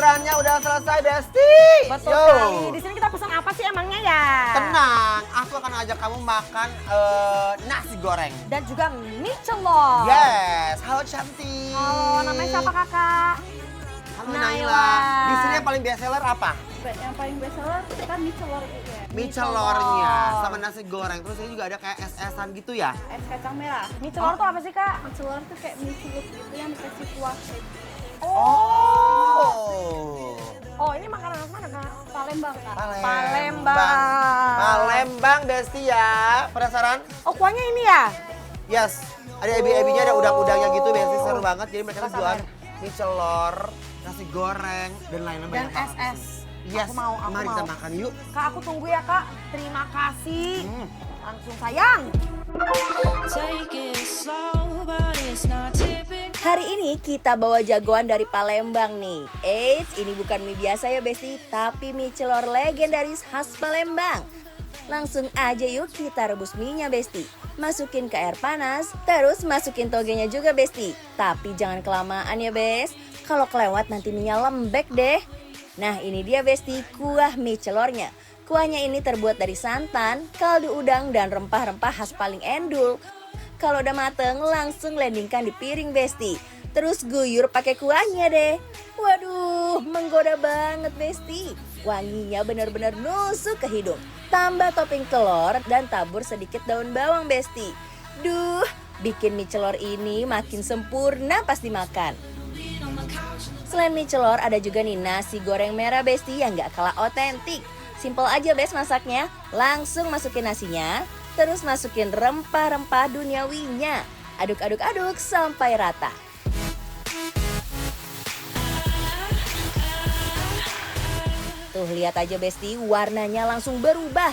liburannya udah selesai, Besti. Betul sekali. Di sini kita pesan apa sih emangnya ya? Tenang, aku akan ajak kamu makan nasi goreng. Dan juga mie celor. Yes, halo cantik. Halo, namanya siapa kakak? Halo Naila. Naila. Di sini yang paling best seller apa? Yang paling best seller kan mie celor gitu ya. Mie celornya sama nasi goreng. Terus ini juga ada kayak es-esan gitu ya. Es kacang merah. Mie celor tuh apa sih kak? Mie celor tuh kayak mie celup gitu yang dikasih kuah kayak gitu. Oh. Oh ini makanan apa mana kak? Palembang kak. Palembang. Palembang, Besti ya. Penasaran? Oh kuahnya ini ya? Yes. Ada ebi-ebinya, ada udang-udangnya gitu, Besti seru banget. Jadi mereka tuh Rasa jualan air. mie celor, nasi goreng, dan lain-lain Dan banyak banget. es-es. Yes, Aku mau, mari kita makan yuk. Kak aku tunggu ya kak. Terima kasih. Langsung sayang. Hari ini kita bawa jagoan dari Palembang nih. Eits, ini bukan mie biasa ya Besti, tapi mie celor legendaris khas Palembang. Langsung aja yuk kita rebus mie-nya Besti. Masukin ke air panas, terus masukin togenya juga Besti. Tapi jangan kelamaan ya Bes, kalau kelewat nanti mie-nya lembek deh. Nah ini dia Besti, kuah mie celornya. Kuahnya ini terbuat dari santan, kaldu udang, dan rempah-rempah khas paling endul. Kalau udah mateng, langsung landingkan di piring Besti. Terus guyur pakai kuahnya deh. Waduh, menggoda banget Besti. Wanginya benar-benar nusuk ke hidung. Tambah topping telur dan tabur sedikit daun bawang Besti. Duh, bikin mie celor ini makin sempurna pas dimakan. Selain mie celor, ada juga nih nasi goreng merah Besti yang gak kalah otentik. Simple aja Bes masaknya, langsung masukin nasinya, terus masukin rempah-rempah duniawinya. Aduk-aduk-aduk sampai rata. Tuh lihat aja Besti, warnanya langsung berubah.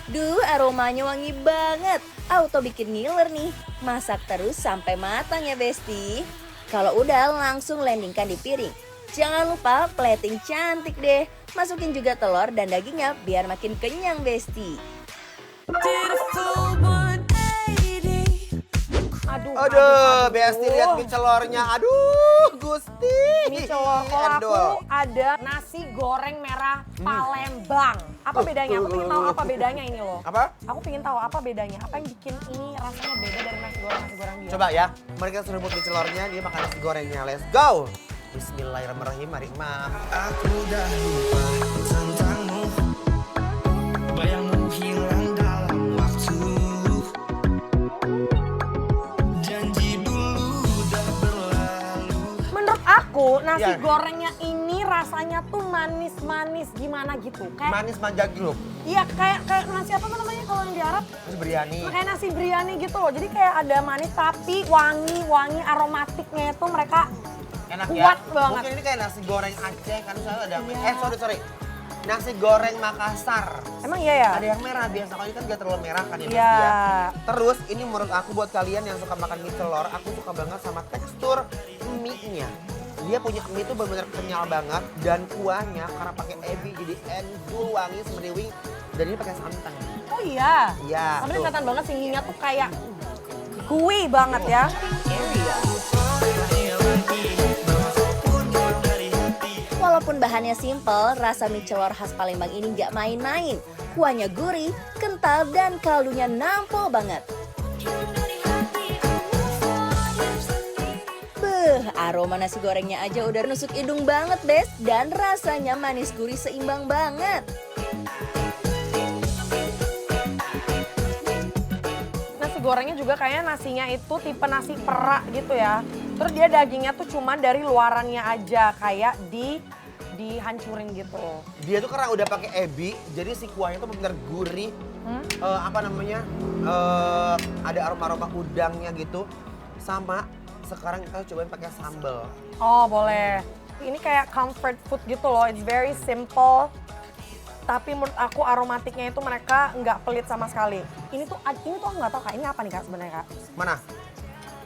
Duh, aromanya wangi banget. Auto bikin ngiler nih. Masak terus sampai matang ya Besti. Kalau udah langsung landingkan di piring. Jangan lupa plating cantik deh. Masukin juga telur dan dagingnya biar makin kenyang Besti. Aduh, Besti lihat mie celornya. Aduh, Gusti. Mie celor. Kalau aku Endol. ada nasi goreng merah Palembang. Apa bedanya? Aku pengen tahu apa bedanya ini loh. Apa? Aku pengen tahu apa bedanya. Apa yang bikin ini rasanya beda dari nasi goreng biasa? Coba ya, mari kita seruput mie celornya, dia makan nasi gorengnya. Let's go. Bismillahirrahmanirrahim, mari Mam. Aku udah lupa tentangmu, bayangmu hilang dalam waktu. Janji dulu udah berlalu. Menurut aku nasi Ya. gorengnya ini rasanya tuh manis-manis gimana gitu. Kayak Manis manja grup. iya kayak nasi apa namanya kalau yang di Arab? Terus biryani. Kayak nasi biryani gitu loh. Jadi kayak ada manis tapi wangi aromatiknya itu mereka Enak kuat ya. banget. Mungkin ini kayak nasi goreng Aceh kan misalnya ada. Iya. Sorry. Nasi goreng Makassar. Emang iya ya? Ada yang merah biasa, kalau ini kan gak terlalu merah kan ya. Iya. Besti ya. Terus ini menurut aku buat kalian yang suka makan mie celor, aku suka banget sama tekstur mie-nya. Dia punya mie itu benar-benar kenyal banget dan kuahnya karena pakai ebi jadi endul wangi semeriwing dan ini pakai santan. Oh iya. Iya. Tapi tuh. kelihatan banget singinya tuh kayak gooey banget ya. Walaupun bahannya simple, rasa mie celor khas Palembang ini nggak main-main. Kuahnya gurih, kental, dan kaldunya nampol banget. Beuh, aroma nasi gorengnya aja udah nusuk hidung banget, Bes. Dan rasanya manis gurih seimbang banget. Nasi gorengnya juga kayaknya nasinya itu tipe nasi perak gitu ya. Terus dia dagingnya tuh cuma dari luarannya aja kayak dihancurin gitu. Dia tuh karena udah pakai ebi, jadi si kuahnya tuh benar gurih. Ada aroma-aroma udangnya gitu. Sama sekarang kita cobain pakai sambal. Oh boleh. Ini kayak comfort food gitu loh. It's very simple. Tapi menurut aku aromatiknya itu mereka nggak pelit sama sekali. Ini tuh aku nggak tahu kak. Ini apa nih kak sebenarnya kak? Mana?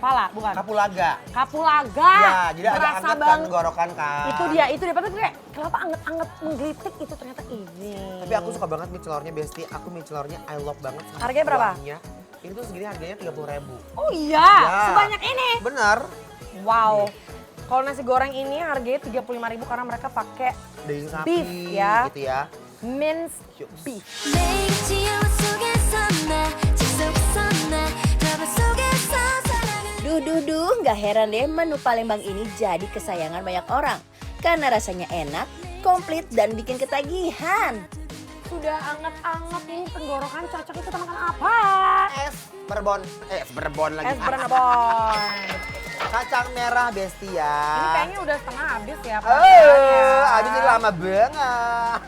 Pala bukan? Kapulaga. Kapulaga. Ya, jadi agak Berasa anget kan banget. tenggorokan kan. Itu dia padahal kayak kenapa anget-anget menggelitik itu ternyata ini. Tapi aku suka banget mie celornya Besti. Aku mie celornya I love banget. Sama Harganya berapa? kuahnya. Ini tuh segini harganya 30.000. Oh iya, Ya. sebanyak ini. Bener. Wow. Kalau nasi goreng ini harganya 35.000 karena mereka pakai Daging sapi beef ya. gitu ya. minced beef. 매일 지하와 속에서 나 지속서 나 드라마 속에서 사랑을 Duh, nggak heran deh menu Palembang ini jadi kesayangan banyak orang. Karena rasanya enak, komplit, dan bikin ketagihan. Sudah anget-anget ini tenggorokan cocok itu makan apa? Es berbon lagi. Es Bernabon. Kacang merah Besti ya. Ini kayaknya udah setengah habis ya. Habis ini lama banget.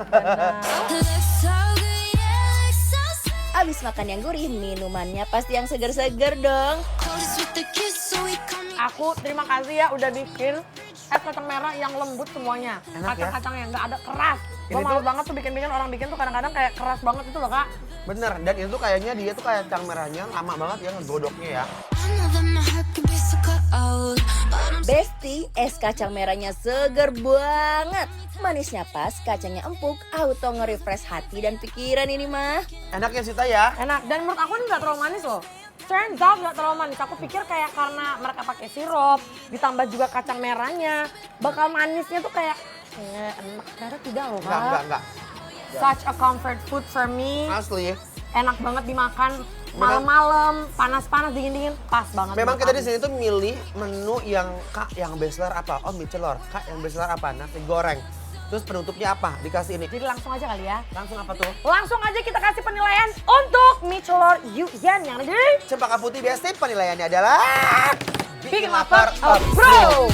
Looks so good, yeah, looks so sweet. Abis makan yang gurih, minumannya pasti yang seger-seger dong. Coldest with the kiss, so we come Aku terima kasih ya udah bikin es kacang merah yang lembut semuanya. Enak ya? Kacang-kacangnya nggak ada keras. Gue Ini malu tuh- banget tuh bikin-bikin orang bikin tuh kadang-kadang kayak keras banget itu loh kak. Bener, dan itu kayaknya dia tuh kayak kacang merahnya lama banget ya ngegodoknya ya. I know that my heart can be so cold, but I'm Besti, es kacang merahnya seger banget. Manisnya pas, kacangnya empuk, auto nge-refresh hati dan pikiran ini mah. Enak ya Sita ya? Enak dan menurut aku ini nggak terlalu manis loh. Turns out nggak terlalu manis. Aku pikir kayak karena mereka pakai sirup, ditambah juga kacang merahnya, bakal manisnya tuh kayak enak. Ternyata tidak loh kak. Enggak. Such a comfort food for me. Asli. Enak banget dimakan malam-malam, panas-panas, dingin-dingin, pas banget. Memang menurut kita di aku. sini tuh milih menu yang Kak yang best seller apa? Oh mie celor. Kak yang best seller apa? Nasi goreng. Terus penutupnya apa? Dikasih ini. Jadi langsung aja kali ya. Langsung apa tuh? Langsung aja kita kasih penilaian untuk mie celor Yuyan yang ada di Cempaka Putih Besti penilaiannya adalah Bikin Lapar Bro.